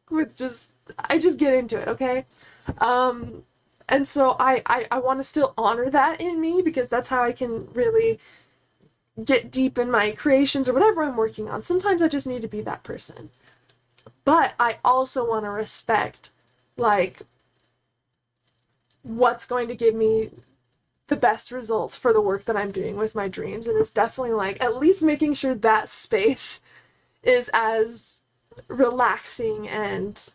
A: with I just get into it, okay? And so I want to still honor that in me, because that's how I can really get deep in my creations or whatever I'm working on. Sometimes I just need to be that person. But I also want to respect, like, what's going to give me the best results for the work that I'm doing with my dreams. And it's definitely like at least making sure that space is as relaxing and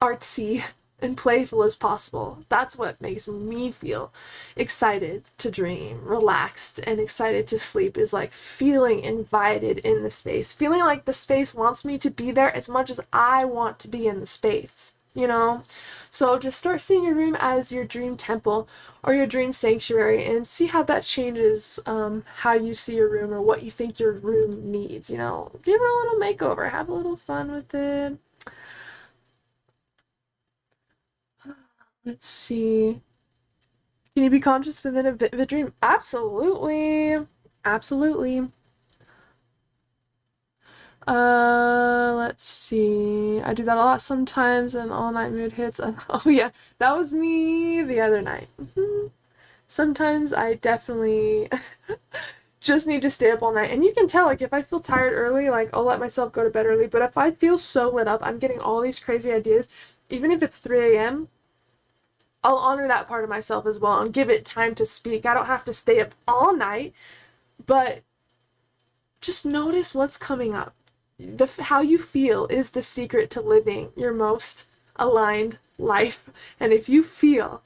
A: artsy and playful as possible. That's what makes me feel excited to dream, relaxed, and excited to sleep, is like feeling invited in the space, feeling like the space wants me to be there as much as I want to be in the space, you know? So just start seeing your room as your dream temple or your dream sanctuary, and see how that changes how you see your room or what you think your room needs, you know? Give it a little makeover, have a little fun with it. Let's see. Can you be conscious within a vivid dream? Absolutely. Absolutely. Let's see. I do that a lot sometimes, and all night mood hits. Oh yeah, that was me the other night. Sometimes I definitely just need to stay up all night. And you can tell, like, if I feel tired early, like, I'll let myself go to bed early. But if I feel so lit up, I'm getting all these crazy ideas, even if it's 3 a.m., I'll honor that part of myself as well and give it time to speak. I don't have to stay up all night, but just notice what's coming up. How you feel is the secret to living your most aligned life. And if you feel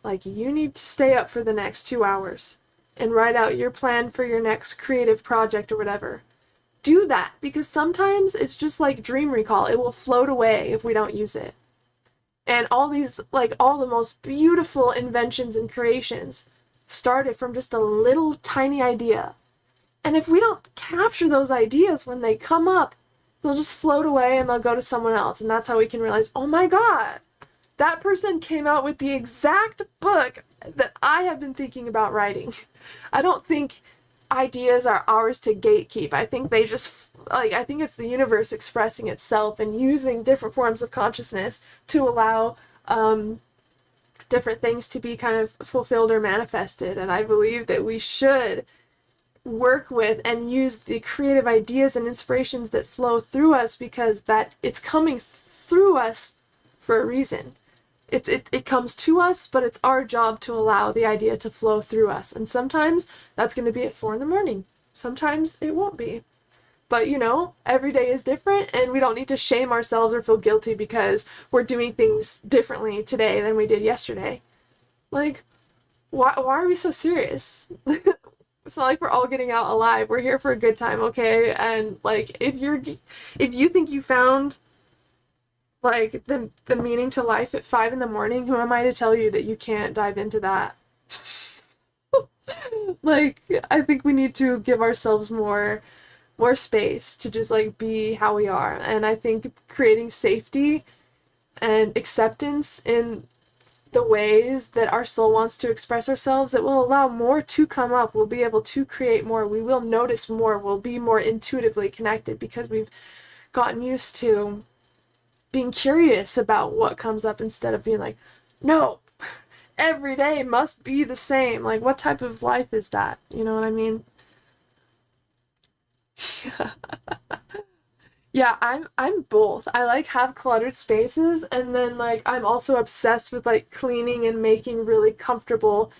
A: like you need to stay up for the next 2 hours and write out your plan for your next creative project or whatever, do that, because sometimes it's just like dream recall. It will float away if we don't use it. And all these, like, all the most beautiful inventions and creations started from just a little tiny idea. And if we don't capture those ideas when they come up, they'll just float away and they'll go to someone else. And that's how we can realize, oh my God, that person came out with the exact book that I have been thinking about writing. I don't think ideas are ours to gatekeep. I think they just, like, I think it's the universe expressing itself and using different forms of consciousness to allow different things to be kind of fulfilled or manifested. And I believe that we should work with and use the creative ideas and inspirations that flow through us, because that it's coming through us for a reason. It comes to us, but it's our job to allow the idea to flow through us. And sometimes that's going to be at 4 in the morning. sometimes it won't be. But, you know, every day is different, and we don't need to shame ourselves or feel guilty because we're doing things differently today than we did yesterday. Like, why are we so serious? It's not like we're all getting out alive. We're here for a good time, okay? And, like, if you think you found, like, the meaning to life at 5 in the morning, who am I to tell you that you can't dive into that? Like, I think we need to give ourselves more space to just, like, be how we are. And I think creating safety and acceptance in the ways that our soul wants to express ourselves, it will allow more to come up. We'll be able to create more. We will notice more. We'll be more intuitively connected because we've gotten used to being curious about what comes up instead of being like, no, every day must be the same. Like, what type of life is that? You know what I mean? Yeah, I'm both. I like have cluttered spaces, and then like I'm also obsessed with like cleaning and making really comfortable,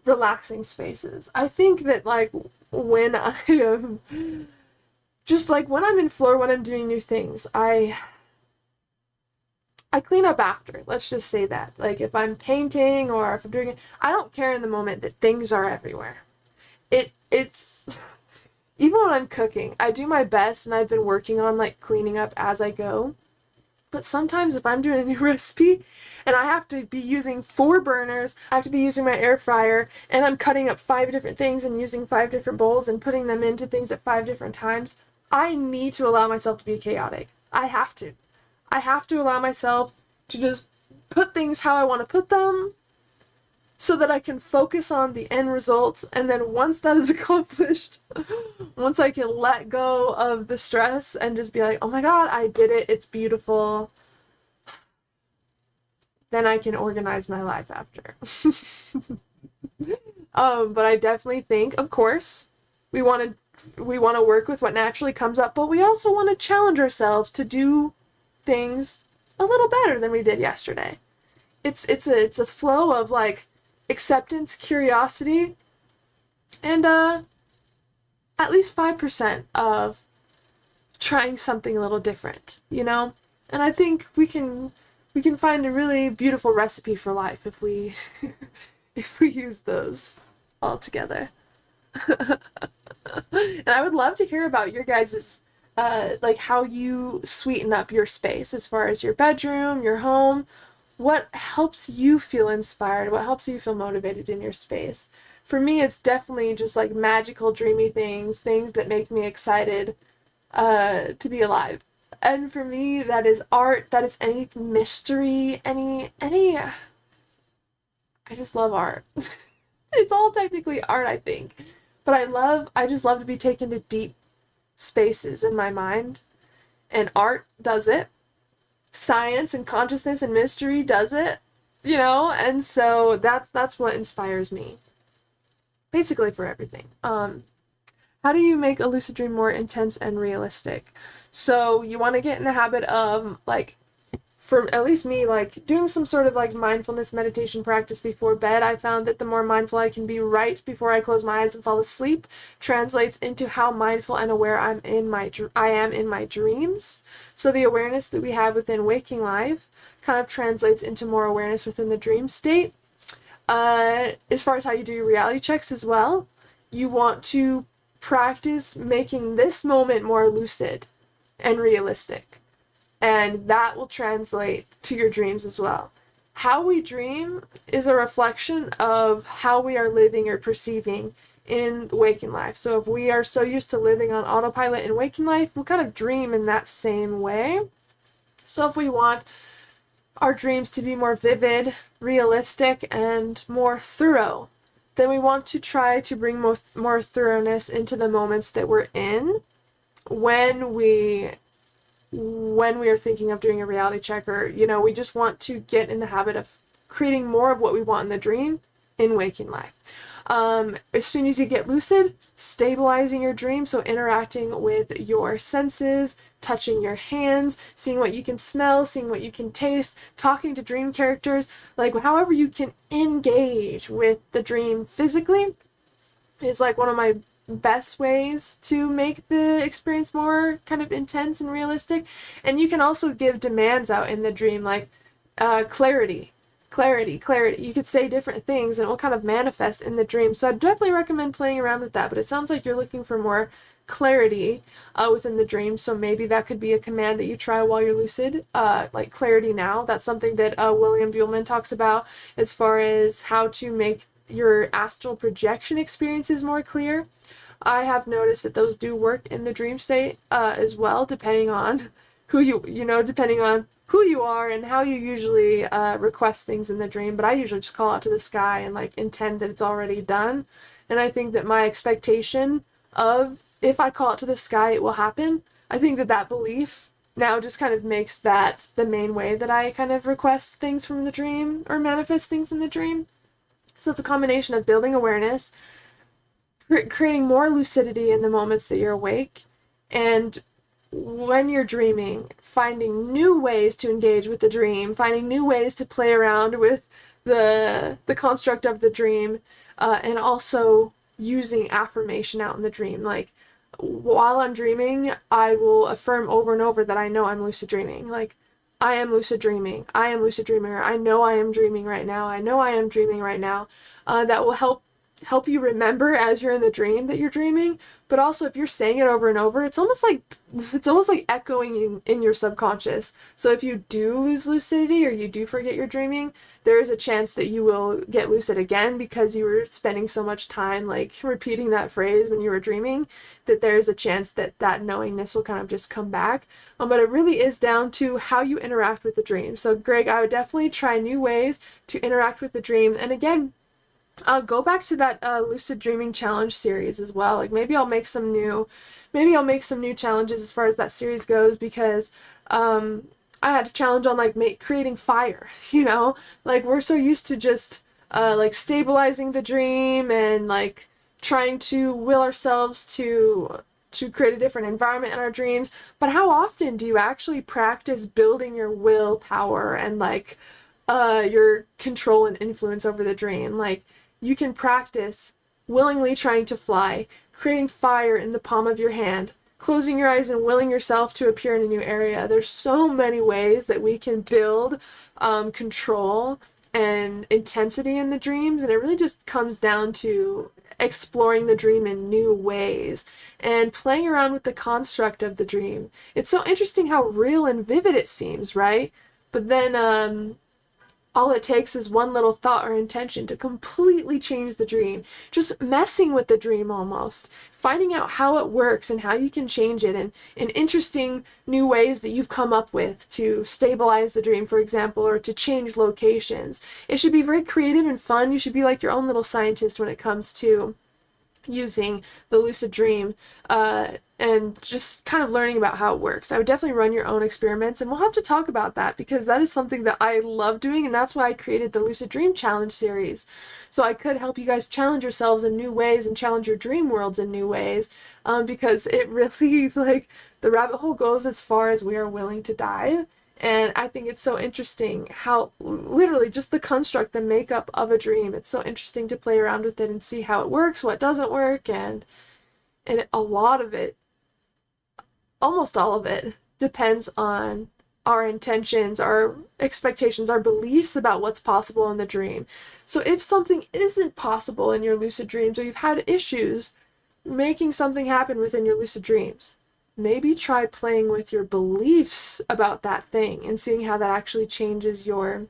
A: relaxing spaces. I think that like when I am just like when I'm in flow, when I'm doing new things, I clean up after. Let's just say that. Like if I'm painting or if I'm doing it, I don't care in the moment that things are everywhere. It's even when I'm cooking, I do my best, and I've been working on like cleaning up as I go. But sometimes if I'm doing a new recipe and I have to be using 4 burners, I have to be using my air fryer, and I'm cutting up 5 different things and using 5 different bowls and putting them into things at 5 different times, I need to allow myself to be chaotic. I have to. I have to allow myself to just put things how I want to put them, so that I can focus on the end result, and then once that is accomplished, once I can let go of the stress and just be like, oh my god, I did it, it's beautiful, then I can organize my life after. But I definitely think, of course, we want to work with what naturally comes up, but we also want to challenge ourselves to do things a little better than we did yesterday. It's a flow of like acceptance, curiosity, and at least 5% of trying something a little different, you know? And I think we can find a really beautiful recipe for life if we if we use those all together. And I would love to hear about your guys's like how you sweeten up your space as far as your bedroom, your home. What helps you feel inspired? What helps you feel motivated in your space? For me, it's definitely just like magical, dreamy things that make me excited to be alive. And for me, that is art, that is any mystery, any I just love art. It's all technically art, I think. But I just love to be taken to deep spaces in my mind. And art does it. Science and consciousness and mystery does it, you know? And so that's what inspires me. Basically for everything. How do you make a lucid dream more intense and realistic? So you want to get in the habit of, like, for at least me, like, doing some sort of, like, mindfulness meditation practice before bed. I found that the more mindful I can be right before I close my eyes and fall asleep translates into how mindful and aware I am in my dreams. So the awareness that we have within waking life kind of translates into more awareness within the dream state. As far as how you do your reality checks as well, you want to practice making this moment more lucid and realistic. And that will translate to your dreams as well. How we dream is a reflection of how we are living or perceiving in waking life. So if we are so used to living on autopilot in waking life, we'll kind of dream in that same way. So if we want our dreams to be more vivid, realistic, and more thorough, then we want to try to bring more thoroughness into the moments that we're in when we are thinking of doing a reality check, or, you know, we just want to get in the habit of creating more of what we want in the dream in waking life. As soon as you get lucid, stabilizing your dream, so interacting with your senses, touching your hands, seeing what you can smell, seeing what you can taste, talking to dream characters, like however you can engage with the dream physically is like one of my best ways to make the experience more kind of intense and realistic. And you can also give demands out in the dream, like clarity, clarity, clarity. You could say different things and it will kind of manifest in the dream. So I'd definitely recommend playing around with that, but it sounds like you're looking for more clarity within the dream, so maybe that could be a command that you try while you're lucid, like clarity now. That's something that William Buhlman talks about as far as how to make your astral projection experiences more clear. I have noticed that those do work in the dream state as well, depending on who depending on who you are and how you usually request things in the dream. But I usually just call out to the sky and like intend that it's already done. And I think that my expectation of if I call it to the sky, it will happen. I think that that belief now just kind of makes that the main way that I kind of request things from the dream or manifest things in the dream. So it's a combination of building awareness, creating more lucidity in the moments that you're awake, and when you're dreaming, finding new ways to engage with the dream, finding new ways to play around with the construct of the dream, and also using affirmation out in the dream. Like, while I'm dreaming, I will affirm over and over that I know I'm lucid dreaming. Like, I am lucid dreaming. I am lucid dreaming. Or I know I am dreaming right now. I know I am dreaming right now. That will help you remember as you're in the dream that you're dreaming. But also, if you're saying it over and over, it's almost like echoing in your subconscious. So if you do lose lucidity or you do forget you're dreaming, there is a chance that you will get lucid again because you were spending so much time like repeating that phrase when you were dreaming, that there is a chance that that knowingness will kind of just come back. But it really is down to how you interact with the dream. So Greg, I would definitely try new ways to interact with the dream. And again, go back to that Lucid Dreaming Challenge series as well. Like maybe I'll make some new challenges as far as that series goes, because I had a challenge on like creating fire, like we're so used to just like stabilizing the dream and like trying to will ourselves to create a different environment in our dreams. But how often do you actually practice building your willpower and like your control and influence over the dream? Like, you can practice willingly trying to fly, creating fire in the palm of your hand, closing your eyes and willing yourself to appear in a new area. There's so many ways that we can build control and intensity in the dreams, and it really just comes down to exploring the dream in new ways and playing around with the construct of the dream. It's so interesting how real and vivid it seems, right? But then all it takes is one little thought or intention to completely change the dream. Just messing with the dream almost. Finding out how it works and how you can change it, and interesting new ways that you've come up with to stabilize the dream, for example, or to change locations. It should be very creative and fun. You should be like your own little scientist when it comes to using the lucid dream and just kind of learning about how it works. I would definitely run your own experiments, and we'll have to talk about that because that is something that I love doing, and that's why I created the Lucid Dream Challenge series. So I could help you guys challenge yourselves in new ways and challenge your dream worlds in new ways, because it really, like, the rabbit hole goes as far as we are willing to dive. And I think it's so interesting how literally just the construct, the makeup of a dream, it's so interesting to play around with it and see how it works, what doesn't work, and a lot of it, almost all of it, depends on our intentions, our expectations, our beliefs about what's possible in the dream. So if something isn't possible in your lucid dreams, or you've had issues making something happen within your lucid dreams, maybe try playing with your beliefs about that thing and seeing how that actually changes your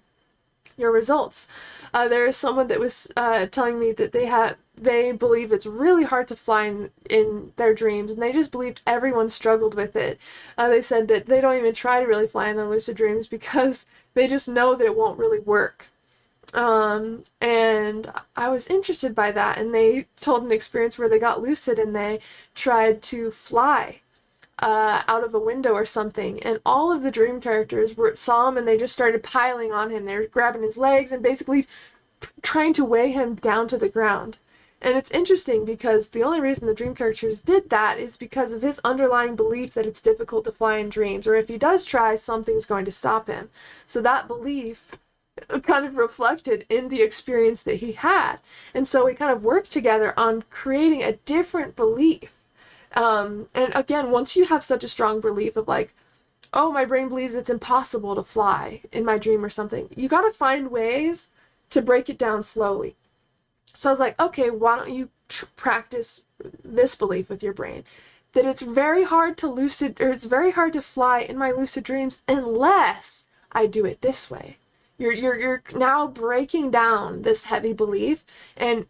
A: results. There is someone that was telling me that they believe it's really hard to fly in their dreams, and they just believed everyone struggled with it. They said that they don't even try to really fly in their lucid dreams because they just know that it won't really work. And I was interested by that, and they told an experience where they got lucid and they tried to fly out of a window or something, and all of the dream characters saw him and they just started piling on him. They were grabbing his legs and basically trying to weigh him down to the ground. And it's interesting because the only reason the dream characters did that is because of his underlying belief that it's difficult to fly in dreams, or if he does try, something's going to stop him. So that belief kind of reflected in the experience that he had. And so we kind of worked together on creating a different belief. And again, once you have such a strong belief of like, oh, my brain believes it's impossible to fly in my dream or something, you got to find ways to break it down slowly. So I was like, okay, why don't you practice this belief with your brain? That it's very hard to fly in my lucid dreams unless I do it this way. You're now breaking down this heavy belief and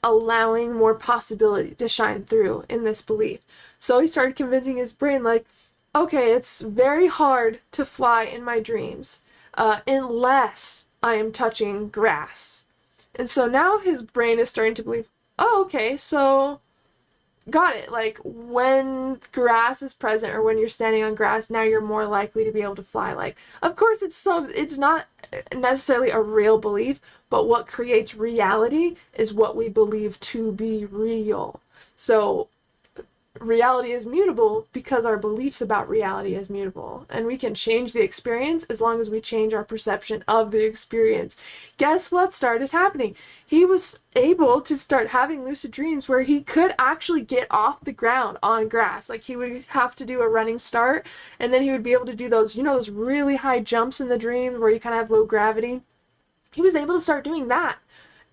A: allowing more possibility to shine through in this belief. So he started convincing his brain, like, okay, it's very hard to fly in my dreams unless I am touching grass. And so now his brain is starting to believe, oh, okay, so got it. Like, when grass is present or when you're standing on grass, now you're more likely to be able to fly. Like, of course, it's not necessarily a real belief, but what creates reality is what we believe to be real. So reality is mutable because our beliefs about reality is mutable, and we can change the experience as long as we change our perception of the experience. Guess what started happening? He was able to start having lucid dreams where he could actually get off the ground on grass. Like, he would have to do a running start, and then he would be able to do those, you know, those really high jumps in the dream where you kind of have low gravity. He was able to start doing that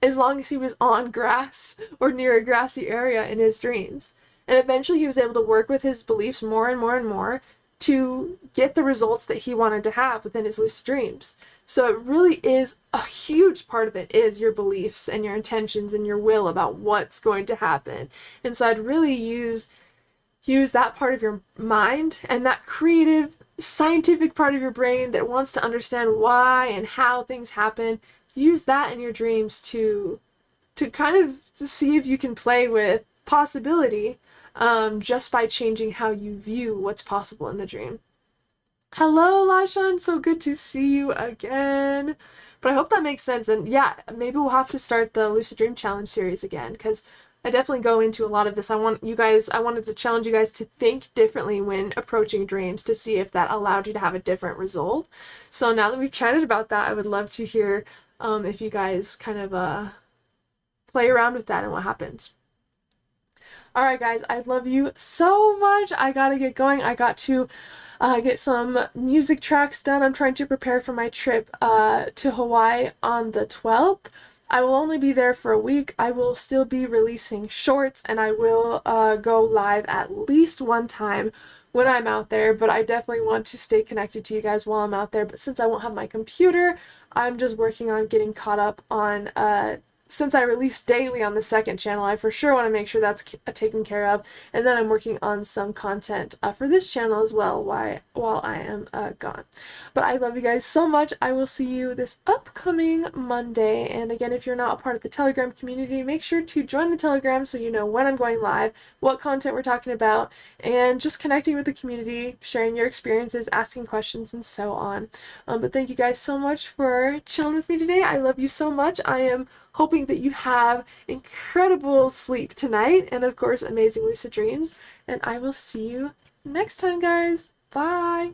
A: as long as he was on grass or near a grassy area in his dreams. And eventually he was able to work with his beliefs more and more and more to get the results that he wanted to have within his lucid dreams. So it really is, a huge part of it is your beliefs and your intentions and your will about what's going to happen. And so I'd really use that part of your mind and that creative, scientific part of your brain that wants to understand why and how things happen. Use that in your dreams to kind of to see if you can play with possibility just by changing how you view what's possible in the dream. Hello, Lashan, so good to see you again. But I hope that makes sense, and yeah, maybe we'll have to start the Lucid Dream Challenge series again, because I definitely go into a lot of this. I wanted to challenge you guys to think differently when approaching dreams to see if that allowed you to have a different result. So now that we've chatted about that, I would love to hear if you guys kind of play around with that and what happens. Alright guys, I love you so much. I gotta get going. I got to get some music tracks done. I'm trying to prepare for my trip to Hawaii on the 12th. I will only be there for a week. I will still be releasing shorts, and I will go live at least one time when I'm out there, but I definitely want to stay connected to you guys while I'm out there. But since I won't have my computer, I'm just working on getting caught up on since I release daily on the second channel, I for sure want to make sure that's taken care of. And then I'm working on some content for this channel as well while I am gone. But I love you guys so much. I will see you this upcoming Monday. And again, if you're not a part of the Telegram community, make sure to join the Telegram so you know when I'm going live, what content we're talking about, and just connecting with the community, sharing your experiences, asking questions, and so on. But thank you guys so much for chilling with me today. I love you so much. I am hoping that you have incredible sleep tonight and, of course, amazing lucid dreams. And I will see you next time, guys. Bye.